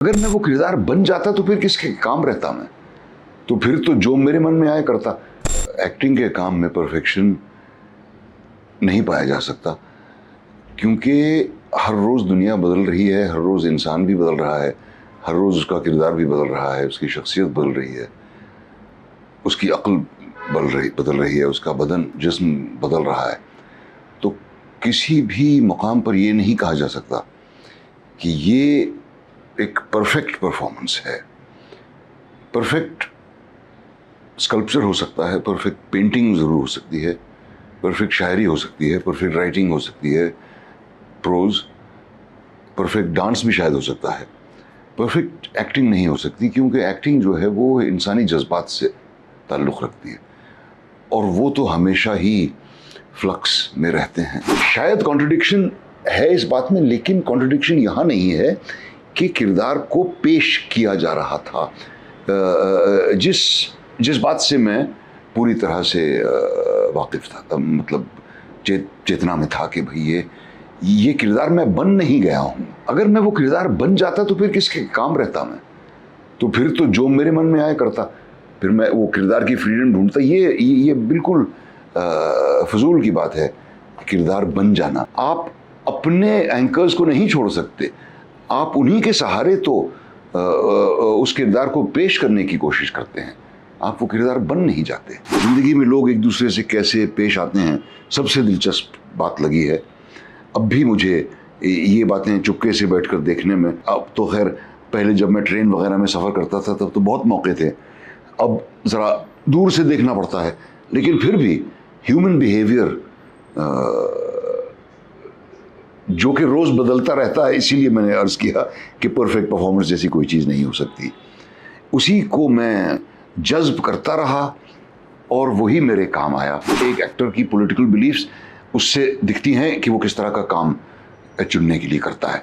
अगर मैं वो किरदार बन जाता तो फिर किसके काम रहता मैं? तो फिर तो जो मेरे मन में आया करता। एक्टिंग के काम में परफेक्शन नहीं पाया जा सकता, क्योंकि हर रोज़ दुनिया बदल रही है, हर रोज़ इंसान भी बदल रहा है, हर रोज़ उसका किरदार भी बदल रहा है, उसकी शख्सियत बदल रही है, उसकी अक्ल बदल रही है, उसका बदन जिस्म बदल रहा है। तो किसी भी मकाम पर ये नहीं कहा जा सकता कि ये एक परफेक्ट परफॉर्मेंस है। परफेक्ट स्कल्पचर हो सकता है, परफेक्ट पेंटिंग ज़रूर हो सकती है, परफेक्ट शायरी हो सकती है, परफेक्ट राइटिंग हो सकती है, प्रोज, परफेक्ट डांस भी शायद हो सकता है। परफेक्ट एक्टिंग नहीं हो सकती, क्योंकि एक्टिंग जो है वो इंसानी जज्बात से ताल्लुक़ रखती है और वो तो हमेशा ही फ्लक्स में रहते हैं। शायद कॉन्ट्रडिक्शन है इस बात में, लेकिन कॉन्ट्रडिक्शन यहाँ नहीं है कि किरदार को पेश किया जा रहा था। जिस बात से मैं पूरी तरह से वाकिफ़ था, मतलब चेतना में था कि भाई ये किरदार मैं बन नहीं गया हूँ। अगर मैं वो किरदार बन जाता तो फिर किसके काम रहता मैं? तो फिर तो जो मेरे मन में आया करता, फिर मैं वो किरदार की फ्रीडम ढूंढता। ये बिल्कुल फजूल की बात है किरदार बन जाना। आप अपने एंकर्स को नहीं छोड़ सकते, आप उन्हीं के सहारे तो उस किरदार को पेश करने की कोशिश करते हैं, आप वो किरदार बन नहीं जाते। ज़िंदगी में लोग एक दूसरे से कैसे पेश आते हैं, सबसे दिलचस्प बात लगी है। अब भी मुझे ये बातें चुपके से बैठकर देखने में, अब तो खैर पहले जब मैं ट्रेन वगैरह में सफ़र करता था तब तो बहुत मौके थे, अब ज़रा दूर से देखना पड़ता है, लेकिन फिर भी ह्यूमन बिहेवियर जो कि रोज़ बदलता रहता है, इसीलिए मैंने अर्ज़ किया कि परफेक्ट परफॉर्मेंस जैसी कोई चीज़ नहीं हो सकती। उसी को मैं जज्ब करता रहा और वही मेरे काम आया। एक एक्टर की पॉलिटिकल बिलीफ्स उससे दिखती हैं कि वो किस तरह का काम चुनने के लिए करता है।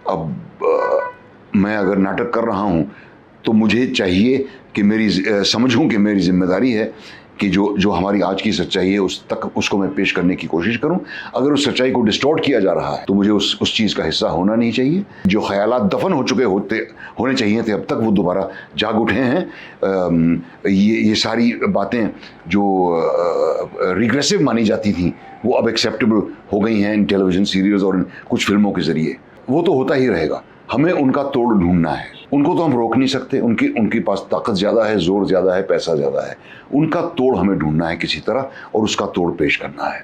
अब मैं अगर नाटक कर रहा हूँ तो मुझे चाहिए कि समझूं कि मेरी जिम्मेदारी है कि जो हमारी आज की सच्चाई है उसको मैं पेश करने की कोशिश करूं। अगर उस सच्चाई को डिस्टॉर्ट किया जा रहा है तो मुझे उस चीज़ का हिस्सा होना नहीं चाहिए। जो ख्यालात दफन हो चुके होने चाहिए थे, अब तक वो दोबारा जाग उठे हैं। ये सारी बातें जो रिग्रेसिव मानी जाती थी वो अब एक्सेप्टेबल हो गई हैं इन टेलीविज़न सीरियल्स और इन कुछ फिल्मों के ज़रिए। वो तो होता ही रहेगा, हमें उनका तोड़ ढूंढना है। उनको तो हम रोक नहीं सकते, उनके पास ताकत ज़्यादा है, ज़ोर ज़्यादा है, पैसा ज़्यादा है। उनका तोड़ हमें ढूंढना है किसी तरह और उसका तोड़ पेश करना है।